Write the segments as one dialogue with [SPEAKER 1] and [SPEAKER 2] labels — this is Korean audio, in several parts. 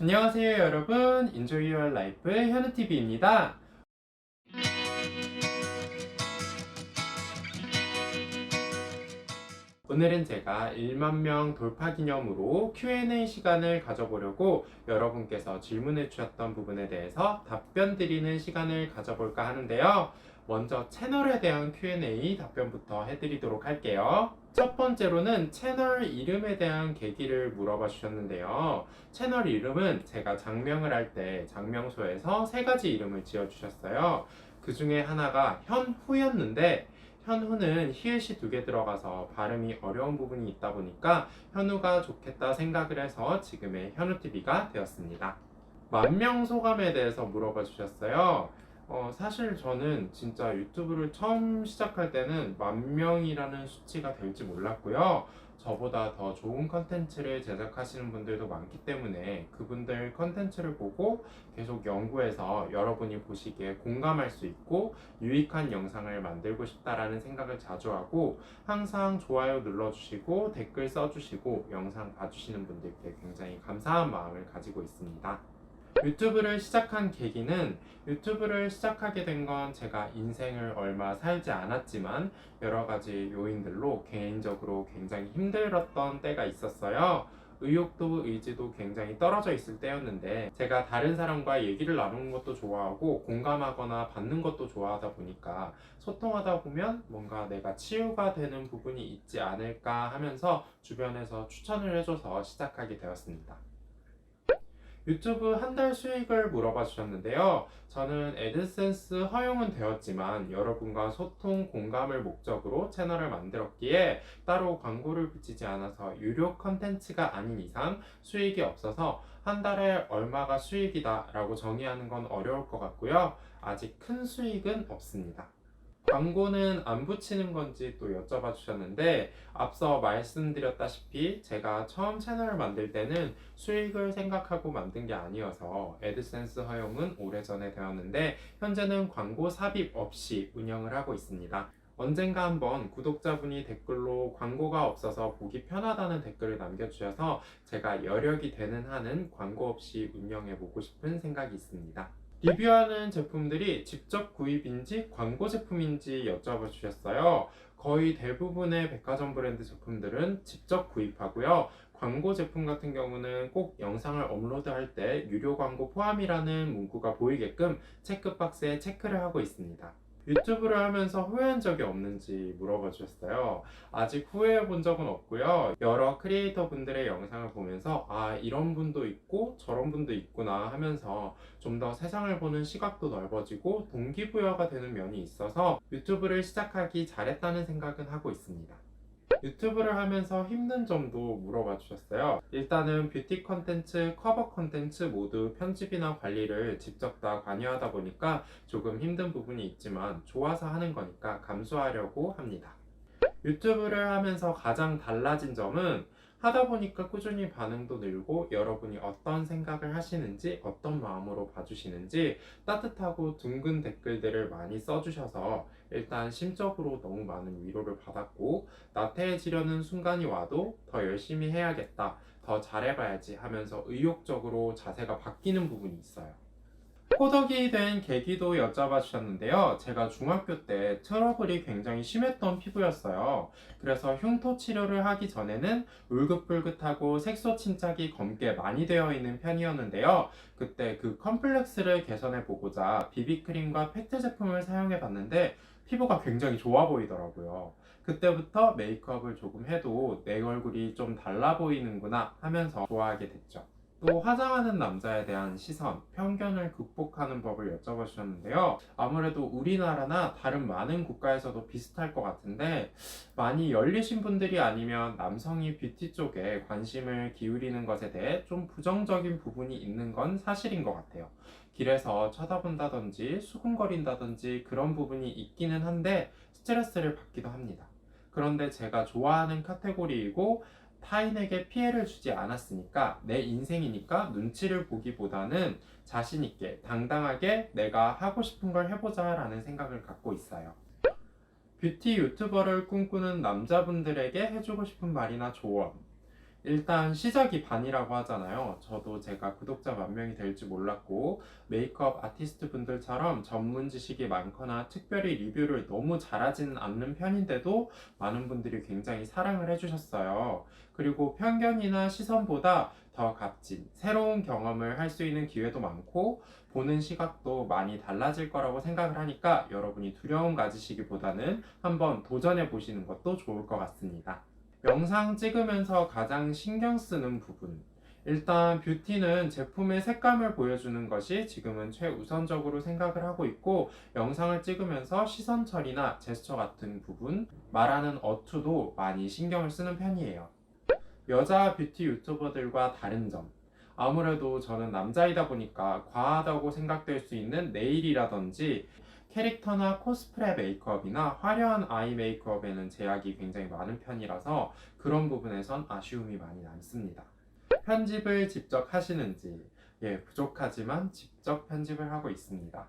[SPEAKER 1] 안녕하세요 여러분, Enjoy Your Life 현우TV입니다. 오늘은 제가 1만 명 돌파 기념으로 Q&A 시간을 가져보려고 여러분께서 질문해 주셨던 부분에 대해서 답변 드리는 시간을 가져볼까 하는데요. 먼저 채널에 대한 Q&A 답변부터 해드리도록 할게요. 첫 번째로는 채널 이름에 대한 계기를 물어봐 주셨는데요. 채널 이름은 제가 장명을 할 때 장명소에서 세 가지 이름을 지어 주셨어요. 그 중에 하나가 현후였는데 현후는 히읗이 두 개 들어가서 발음이 어려운 부분이 있다 보니까 현우가 좋겠다 생각을 해서 지금의 현우TV가 되었습니다. 만명 소감에 대해서 물어봐 주셨어요. 사실 저는 진짜 유튜브를 처음 시작할 때는 10,000명이라는 수치가 될지 몰랐고요. 저보다 더 좋은 컨텐츠를 제작하시는 분들도 많기 때문에 그분들 컨텐츠를 보고 계속 연구해서 여러분이 보시기에 공감할 수 있고 유익한 영상을 만들고 싶다라는 생각을 자주 하고 항상 좋아요 눌러주시고 댓글 써주시고 영상 봐주시는 분들께 굉장히 감사한 마음을 가지고 있습니다. 유튜브를 시작한 계기는 유튜브를 시작하게 된 건 제가 인생을 얼마 살지 않았지만 여러 가지 요인들로 개인적으로 굉장히 힘들었던 때가 있었어요. 의욕도 의지도 굉장히 떨어져 있을 때였는데 제가 다른 사람과 얘기를 나누는 것도 좋아하고 공감하거나 받는 것도 좋아하다 보니까 소통하다 보면 뭔가 내가 치유가 되는 부분이 있지 않을까 하면서 주변에서 추천을 해줘서 시작하게 되었습니다. 유튜브 한 달 수익을 물어봐 주셨는데요. 저는 애드센스 허용은 되었지만 여러분과 소통, 공감을 목적으로 채널을 만들었기에 따로 광고를 붙이지 않아서 유료 컨텐츠가 아닌 이상 수익이 없어서 한 달에 얼마가 수익이다 라고 정의하는 건 어려울 것 같고요. 아직 큰 수익은 없습니다. 광고는 안 붙이는 건지 또 여쭤봐 주셨는데 앞서 말씀드렸다시피 제가 처음 채널을 만들 때는 수익을 생각하고 만든 게 아니어서 애드센스 허용은 오래전에 되었는데 현재는 광고 삽입 없이 운영을 하고 있습니다. 언젠가 한번 구독자분이 댓글로 광고가 없어서 보기 편하다는 댓글을 남겨주셔서 제가 여력이 되는 한은 광고 없이 운영해 보고 싶은 생각이 있습니다. 리뷰하는 제품들이 직접 구입인지 광고 제품인지 여쭤봐 주셨어요. 거의 대부분의 백화점 브랜드 제품들은 직접 구입하고요. 광고 제품 같은 경우는 꼭 영상을 업로드할 때 유료 광고 포함이라는 문구가 보이게끔 체크박스에 체크를 하고 있습니다. 유튜브를 하면서 후회한 적이 없는지 물어봐 주셨어요. 아직 후회해 본 적은 없고요. 여러 크리에이터 분들의 영상을 보면서 아, 이런 분도 있고 저런 분도 있구나 하면서 좀 더 세상을 보는 시각도 넓어지고 동기부여가 되는 면이 있어서 유튜브를 시작하기 잘했다는 생각은 하고 있습니다. 유튜브를 하면서 힘든 점도 물어봐 주셨어요. 일단은 뷰티 컨텐츠, 커버 컨텐츠 모두 편집이나 관리를 직접 다 관여하다 보니까 조금 힘든 부분이 있지만 좋아서 하는 거니까 감수하려고 합니다. 유튜브를 하면서 가장 달라진 점은 하다 보니까 꾸준히 반응도 늘고 여러분이 어떤 생각을 하시는지 어떤 마음으로 봐주시는지 따뜻하고 둥근 댓글들을 많이 써주셔서 일단 심적으로 너무 많은 위로를 받았고 나태해지려는 순간이 와도 더 열심히 해야겠다, 더 잘해봐야지 하면서 의욕적으로 자세가 바뀌는 부분이 있어요. 호덕이 된 계기도 여쭤봐 주셨는데요. 제가 중학교 때 트러블이 굉장히 심했던 피부였어요. 그래서 흉터 치료를 하기 전에는 울긋불긋하고 색소 침착이 검게 많이 되어 있는 편이었는데요. 그때 그 컴플렉스를 개선해 보고자 비비크림과 팩트 제품을 사용해 봤는데 피부가 굉장히 좋아 보이더라고요. 그때부터 메이크업을 조금 해도 내 얼굴이 좀 달라 보이는구나 하면서 좋아하게 됐죠. 또 화장하는 남자에 대한 시선, 편견을 극복하는 법을 여쭤봐 주셨는데요. 아무래도 우리나라나 다른 많은 국가에서도 비슷할 것 같은데 많이 열리신 분들이 아니면 남성이 뷰티 쪽에 관심을 기울이는 것에 대해 좀 부정적인 부분이 있는 건 사실인 것 같아요. 길에서 쳐다본다든지 수군거린다든지 그런 부분이 있기는 한데 스트레스를 받기도 합니다. 그런데 제가 좋아하는 카테고리이고 타인에게 피해를 주지 않았으니까 내 인생이니까 눈치를 보기보다는 자신있게 당당하게 내가 하고 싶은 걸 해보자 라는 생각을 갖고 있어요. 뷰티 유튜버를 꿈꾸는 남자분들에게 해주고 싶은 말이나 조언. 일단 시작이 반이라고 하잖아요. 저도 제가 구독자 10,000명이 될 줄 몰랐고 메이크업 아티스트 분들처럼 전문 지식이 많거나 특별히 리뷰를 너무 잘하지는 않는 편인데도 많은 분들이 굉장히 사랑을 해주셨어요. 그리고 편견이나 시선보다 더 값진 새로운 경험을 할 수 있는 기회도 많고 보는 시각도 많이 달라질 거라고 생각을 하니까 여러분이 두려움 가지시기보다는 한번 도전해 보시는 것도 좋을 것 같습니다. 영상 찍으면서 가장 신경 쓰는 부분. 일단 뷰티는 제품의 색감을 보여주는 것이 지금은 최우선적으로 생각을 하고 있고, 영상을 찍으면서 시선 처리나 제스처 같은 부분, 말하는 어투도 많이 신경을 쓰는 편이에요. 여자 뷰티 유튜버들과 다른 점. 아무래도 저는 남자이다 보니까 과하다고 생각될 수 있는 네일이라든지 캐릭터나 코스프레 메이크업이나 화려한 아이 메이크업에는 제약이 굉장히 많은 편이라서 그런 부분에선 아쉬움이 많이 남습니다. 편집을 직접 하시는지, 부족하지만 직접 편집을 하고 있습니다.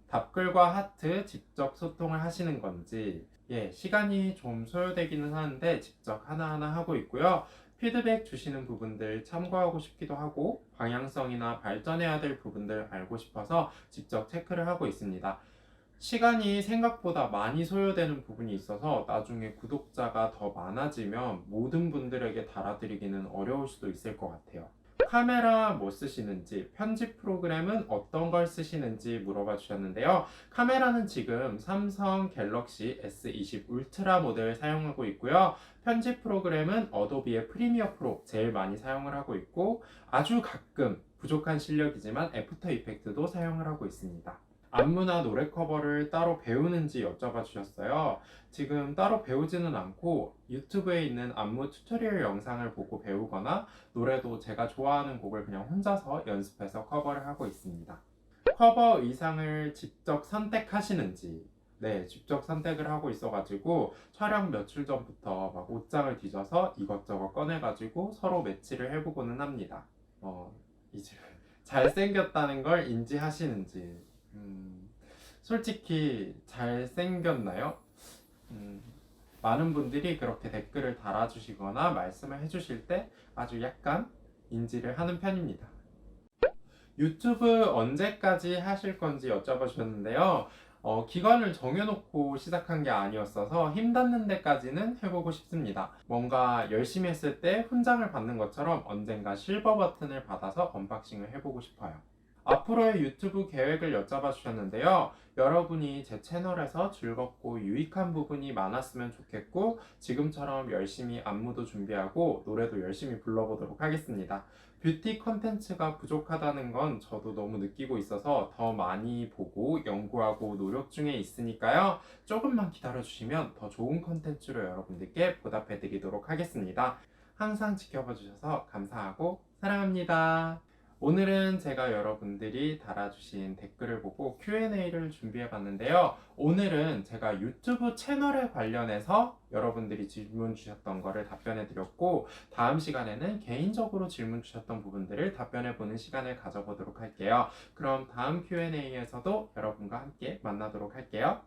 [SPEAKER 1] 답글과 하트 직접 소통을 하시는 건지, 시간이 좀 소요되기는 하는데 직접 하나하나 하고 있고요. 피드백 주시는 부분들 참고하고 싶기도 하고 방향성이나 발전해야 될 부분들 알고 싶어서 직접 체크를 하고 있습니다. 시간이 생각보다 많이 소요되는 부분이 있어서 나중에 구독자가 더 많아지면 모든 분들에게 달아드리기는 어려울 수도 있을 것 같아요. 카메라 뭐 쓰시는지, 편집 프로그램은 어떤 걸 쓰시는지 물어봐 주셨는데요. 카메라는 지금 삼성 갤럭시 S20 울트라 모델 사용하고 있고요. 편집 프로그램은 어도비의 프리미어 프로 제일 많이 사용을 하고 있고, 아주 가끔 부족한 실력이지만 애프터 이펙트도 사용을 하고 있습니다. 안무나 노래 커버를 따로 배우는지 여쭤봐 주셨어요. 지금 따로 배우지는 않고 유튜브에 있는 안무 튜토리얼 영상을 보고 배우거나 노래도 제가 좋아하는 곡을 그냥 혼자서 연습해서 커버를 하고 있습니다. 커버 의상을 직접 선택하시는지. 네, 직접 선택을 하고 있어가지고 촬영 며칠 전부터 막 옷장을 뒤져서 이것저것 꺼내가지고 서로 매치를 해보고는 합니다. 이제 잘생겼다는 걸 인지하시는지. 솔직히 잘생겼나요? 많은 분들이 그렇게 댓글을 달아주시거나 말씀을 해주실 때 아주 약간 인지를 하는 편입니다. 유튜브 언제까지 하실 건지 여쭤봐 주셨는데요. 기간을 정해놓고 시작한 게 아니었어서 힘 닿는 데까지는 해보고 싶습니다. 뭔가 열심히 했을 때 훈장을 받는 것처럼 언젠가 실버 버튼을 받아서 언박싱을 해보고 싶어요. 앞으로의 유튜브 계획을 여쭤봐 주셨는데요. 여러분이 제 채널에서 즐겁고 유익한 부분이 많았으면 좋겠고, 지금처럼 열심히 안무도 준비하고 노래도 열심히 불러보도록 하겠습니다. 뷰티 컨텐츠가 부족하다는 건 저도 너무 느끼고 있어서 더 많이 보고 연구하고 노력 중에 있으니까요. 조금만 기다려주시면 더 좋은 컨텐츠로 여러분들께 보답해드리도록 하겠습니다. 항상 지켜봐 주셔서 감사하고 사랑합니다. 오늘은 제가 여러분들이 달아주신 댓글을 보고 Q&A를 준비해 봤는데요. 오늘은 제가 유튜브 채널에 관련해서 여러분들이 질문 주셨던 거를 답변해 드렸고, 다음 시간에는 개인적으로 질문 주셨던 부분들을 답변해 보는 시간을 가져보도록 할게요. 그럼 다음 Q&A에서도 여러분과 함께 만나도록 할게요.